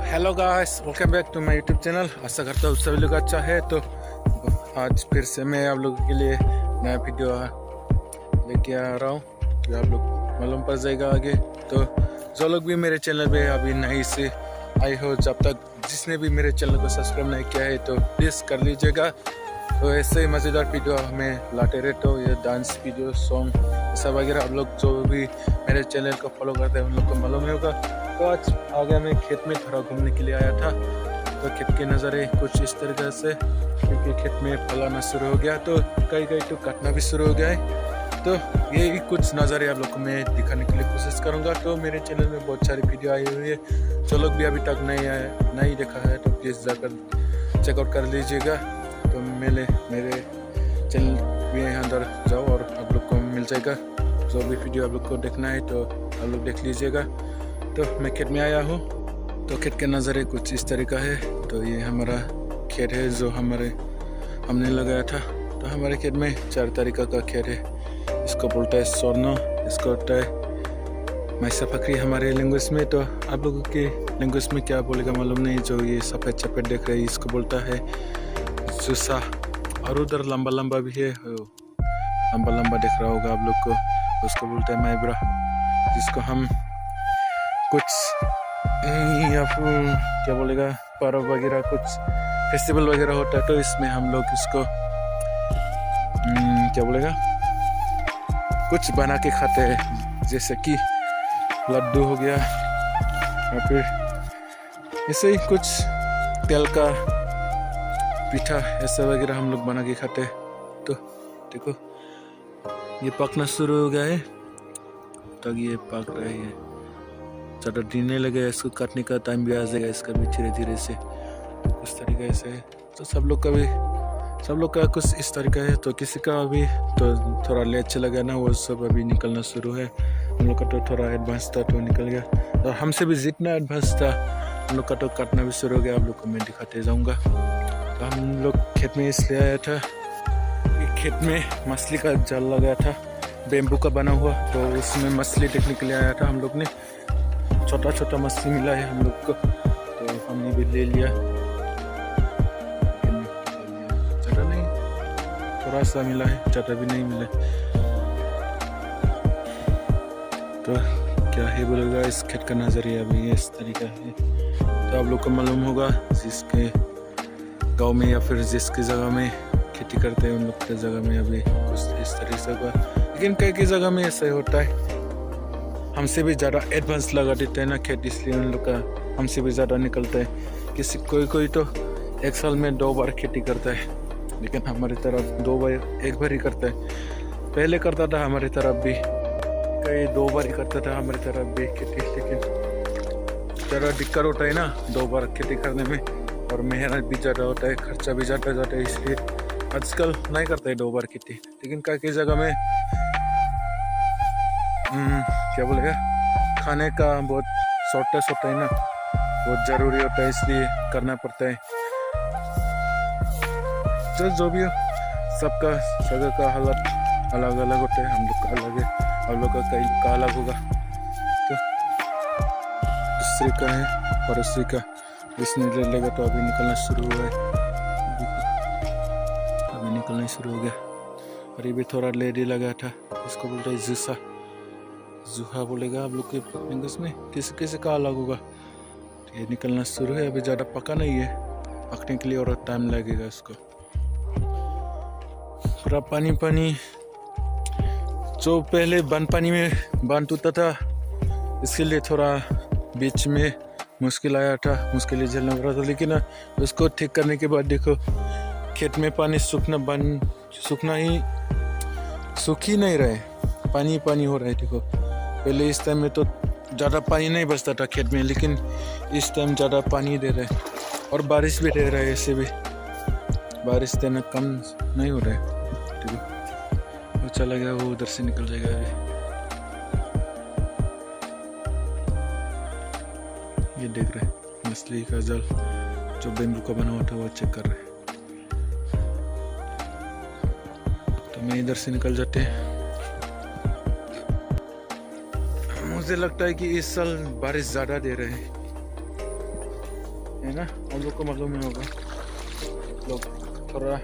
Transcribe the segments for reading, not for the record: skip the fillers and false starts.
Hello guys, welcome back to my YouTube channel. आशा करता हूँ सभी लोग अच्छा है। तो आज फिर से मैं आप लोगों के लिए नया वीडियो लेके आ रहा हूँ, तो आप लोग मालूम पड़ जाएगा आगे। तो जो लोग भी मेरे चैनल पे अभी नई से आए हो, जब तक जिसने भी मेरे चैनल को सब्सक्राइब नहीं किया है तो प्लीज़ कर लीजिएगा। तो ऐसे ही मज़ेदार वीडियो हमें लाते रहते हो, ये डांस वीडियो, सॉन्ग ऐसा वगैरह। आप लोग जो भी मेरे चैनल को फॉलो करते हैं उन लोग को मालूम होगा। तो आज आगे मैं खेत में थोड़ा घूमने के लिए आया था। तो खेत के नज़ारे कुछ इस तरीके से, क्योंकि खेत में फलाना शुरू हो गया तो कई कई तो काटना भी शुरू हो गया है। तो ये कुछ नज़ारे आप लोग को मैं दिखाने के लिए कोशिश करूँगा। तो मेरे चैनल में बहुत सारी वीडियो आई हुई है, जो लोग भी अभी तक नहीं देखा है तो प्लीज़ जाकर चेकआउट कर लीजिएगा। तो मेरे चैनल के अंदर जाओ और आप लोग को मिल जाएगा जो भी वीडियो आप लोग को देखना है, तो आप लोग देख लीजिएगा। तो मैं खेत में आया हूँ, तो खेत के नज़ारे कुछ इस तरीका है। तो ये हमारा खेत है जो हमने लगाया था। तो हमारे खेत में 4 तरीका का खेत है। इसको बोलता है स्वर्ण, इसको होता है मैसा फकरी हमारे लैंग्वेज में। तो आप लोगों के लैंग्वेज में क्या बोलेगा मालूम नहीं। जो ये सफ़ेद सफ़ेद देख रहे हैं इसको बोलता है जुसा। और उधर लंबा लंबा भी है, लंबा लंबा दिख रहा होगा आप लोग को, उसको बोलते हैं माइब्रा। जिसको हम कुछ या फिर क्या बोलेगा पर्व वगैरह, कुछ फेस्टिवल वगैरह होता है तो इसमें हम लोग इसको क्या बोलेगा कुछ बना के खाते हैं, जैसे कि लड्डू हो गया या फिर ऐसे ही कुछ तेल का पीठा ऐसा वगैरह हम लोग बना के खाते हैं। तो देखो ये पकना शुरू हो गया है, तक ये पक रहा है। ज़्यादा दिन नहीं लगेगा, इसको काटने का टाइम भी आ जाएगा इसका भी धीरे धीरे से। तो कुछ तरीका ऐसे है। तो सब लोग का कुछ इस तरीका है। तो किसी का अभी तो थोड़ा लेट से लगा ना, वो सब अभी निकलना शुरू है। हम लोग का तो थोड़ा एडवांस था तो निकल गया, और हमसे भी जितना एडवांस था हम लोग का तो काटना भी शुरू हो गया। आप लोग को मैं दिखाते जाऊँगा। तो हम लोग खेत में इसलिए आया था, खेत में मछली का जाल लगाया था, बेम्बू का बना हुआ। तो उसमें मछली देखने के लिए आया था। हम लोग ने छोटा छोटा मछली मिला है हम लोग को, तो हमने भी ले लिया। ज़्यादा नहीं, थोड़ा सा मिला है, ज़्यादा भी नहीं मिला। तो क्या है बोलेगा, इस खेत का नज़रिया भी इस तरीका है। तो आप लोग को मालूम होगा, जिसके गांव में या फिर जिसकी जगह में खेती करते हैं उन लोग के जगह में अभी कुछ इस तरीके से होगा। लेकिन कई जगह में ऐसा ही होता है, हमसे भी ज़्यादा एडवांस लगा देते हैं ना खेत, इसलिए उन लोग का हमसे भी ज़्यादा निकलता है। कोई तो एक साल में 2 बार खेती करता है, लेकिन हमारी तरफ 1 बार ही करता है। पहले करता था हमारी तरफ भी, कई 2 बार ही करता था हमारी तरफ भी खेती। लेकिन ज़्यादा दिक्कत होता है ना 2 बार खेती करने में, और मेहनत भी ज़्यादा होता है, खर्चा भी ज़्यादा जाता है, इसलिए आजकल नहीं करते है 2 बार खेती। लेकिन कई जगह में क्या बोलेगा खाने का बहुत शॉर्टेज होता है ना, बहुत ज़रूरी होता है, इसलिए करना पड़ता है। तो जो भी हो, सबका जगह का हालत अलग अलग होता है। हम लोग का अलग है, आप लोग का कहीं का अलग होगा। तो दूसरे का है पड़ोसी का, इसने ले लेगा तो अभी निकलना शुरू हुआ है, अभी निकलना शुरू हो गया। और ये भी थोड़ा लेट ही लगा था, इसको बोलते हैं जुसा, जुहा बोलेगा आप लोग के लैंग्वेज में, किसी का अलग होगा। तो ये निकलना शुरू है, अभी ज़्यादा पका नहीं है, पकने के लिए और टाइम लगेगा इसको। पूरा पानी जो पहले पानी में बांध टूटा था, इसके लिए थोड़ा बीच में मुश्किल आया था, मुश्किलें झेलना पड़ा था। लेकिन उसको ठीक करने के बाद देखो खेत में पानी सूख ही नहीं रहे, पानी हो रहा है। देखो पहले इस टाइम में तो ज़्यादा पानी नहीं बचता था खेत में, लेकिन इस टाइम ज़्यादा पानी दे रहे हैं, और बारिश भी दे रहा है। ऐसे भी बारिश देना कम नहीं हो रहा है। देखो वो चला गया, वो उधर से निकल जाएगा अभी। ये देख रहे हैं मछली का जाल जो बेम्बू का बना हुआ था, वो चेक कर रहे हैं। तो मैं इधर से निकल जाते हैं। मुझे लगता है कि इस साल बारिश ज़्यादा दे रहे हैं, है ना, आप लोग को मालूम ही होगा। लोग थोड़ा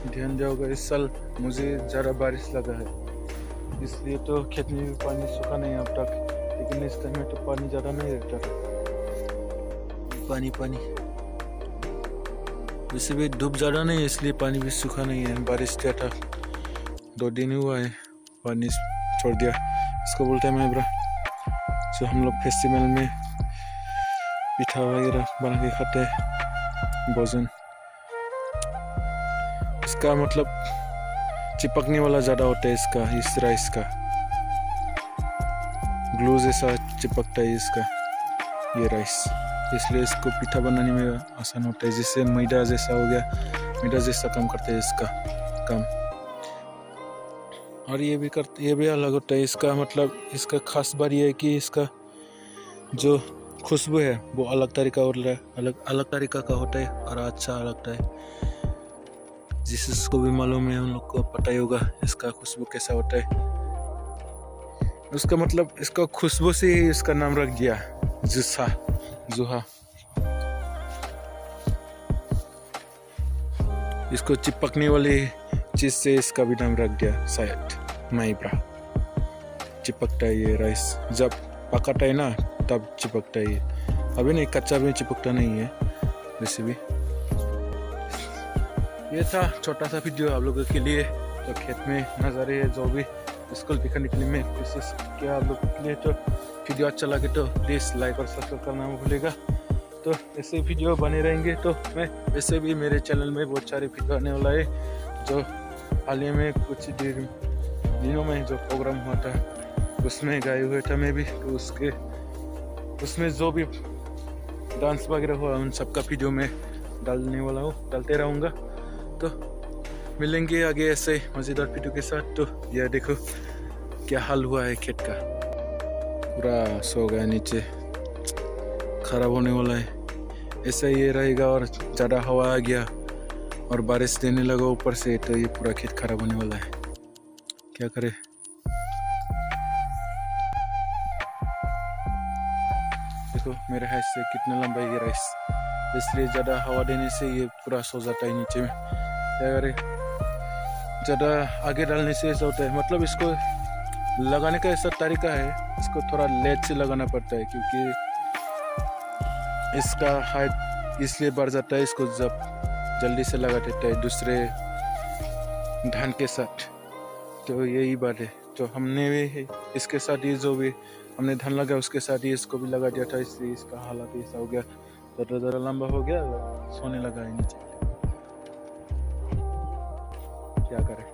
ध्यान दिया होगा, इस साल मुझे ज़्यादा बारिश लगा है, इसलिए तो खेत में भी पानी सूखा नहीं है अब तक। लेकिन इस टाइम में तो पानी ज़्यादा नहीं रहता था, पानी वैसे भी धूप ज़्यादा नहीं है, इसलिए पानी भी सूखा नहीं है। बारिश क्या था, 2 दिन हुआ है पानी छोड़ दिया। इसको बोलते हैं मैब्रा, जो हम लोग फेस्टिवल में पिठा वगैरह बना के खाते हैं, भोजन। इसका मतलब चिपकने वाला ज़्यादा होता है इसका, इस राइस का ग्लू जैसा चिपकता है इसका ये राइस, इसलिए इसको पिठा बनाने में आसान होता है। जिससे मैदा जैसा हो गया, मैदा जैसा काम करता है इसका काम। और ये भी अलग होता है इसका, मतलब इसका खास बात ये है कि इसका जो खुशबू है वो अलग तरीका होता है, अलग तरीका का होता है और अच्छा लगता है। जिसको भी मालूम है उन लोग को पता ही होगा इसका खुशबू कैसा होता है। उसका मतलब इसका खुशबू से ही इसका नाम रख दिया जुहा। इसको चिपकने वाली चीज से इसका भी नाम रख दिया शायद, मैब्रा। चिपकता है ये राइस, जब पकाता है ना तब चिपकता है ये, अभी नहीं, कच्चा भी चिपकता नहीं है वैसे भी। ये था छोटा सा वीडियो आप लोगों के लिए। तो खेत में नज़ारे जो भी स्कूल दिखाने के लिए मैं कोशिश किया आप लोगों के लिए। तो वीडियो अच्छा लगे तो प्लीज़ लाइक और सब्सक्राइब करना मत भूलिएगा। तो ऐसे वीडियो बने रहेंगे। तो मैं वैसे भी मेरे चैनल में बहुत सारे वीडियो आने वाला है, जो हाल ही में कुछ दिनों में जो प्रोग्राम हुआ था उसमें गाए हुए था मैं भी। तो उसमें जो भी डांस वगैरह हुआ उन सब का वीडियो में डालते रहूँगा। तो मिलेंगे आगे ऐसे मज़ेदार वीडियो के साथ। तो यह देखो क्या हाल हुआ है खेत का, पूरा सो गया, नीचे खराब होने वाला है। ऐसा ये रहेगा और ज़्यादा हवा आ गया और बारिश देने लगा ऊपर से, तो ये पूरा खेत खराब होने वाला है। क्या करे, देखो मेरे हाथ से कितना लंबा है ये राइस, इसलिए ज़्यादा हवा देने से ये पूरा सो जाता है नीचे में। क्या करे, ज़्यादा आगे डालने से ऐसा होता है, मतलब इसको लगाने का ऐसा तरीका है, इसको थोड़ा लेट से लगाना पड़ता है क्योंकि इसका हाइट इसलिए बढ़ जाता है। इसको जब जल्दी से लगा देता है दूसरे धान के साथ, तो यही बात है। तो हमने भी इसके साथ ही जो भी हमने धान लगा उसके साथ ही इसको भी लगा दिया था, इसलिए इसका हालत ऐसा हो गया, ज़रा लंबा हो गया, सोने लगा है नीचे। क्या करें,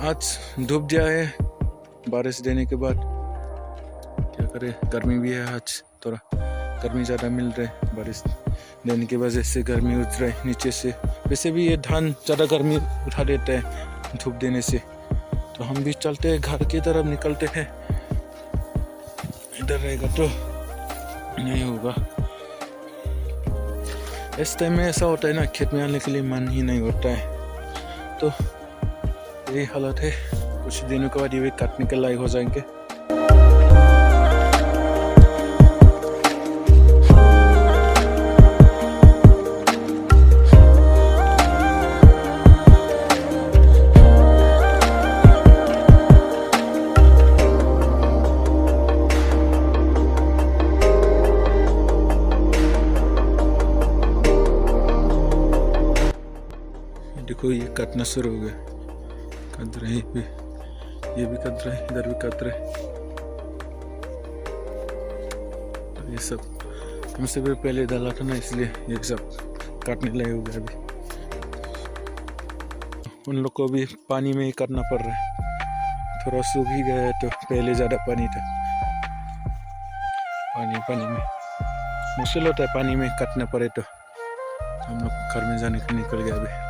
आज धूप दिया है बारिश देने के बाद, क्या करें, गर्मी भी है आज, थोड़ा गर्मी ज़्यादा मिल रहा है बारिश देने की वजह से, गर्मी उठ रहा है नीचे से। वैसे भी ये धान ज़्यादा गर्मी उठा देता है धूप देने से। तो हम भी चलते हैं, घर की तरफ निकलते हैं, इधर रहेगा तो नहीं होगा। इस टाइम में ऐसा होता है ना, खेत में आने के लिए मन ही नहीं होता है। तो यही हालत है, कुछ दिनों के बाद ये भी काटने के लायक हो जाएंगे। देखो ये कटना शुरू हो गया, कट रहे, ये भी कट रहे, इधर भी कट रहे। तो ये सब हमसे भी पहले डाला था ना, इसलिए ये सब काटने लगे हो गया। अभी उन लोग को भी पानी में ही करना पड़ रहा है, थोड़ा सूख ही गया है, तो पहले ज़्यादा पानी था। पानी में मुश्किल होता है, पानी में कटना पड़े तो हम लोग घर में जाने का निकल गया अभी।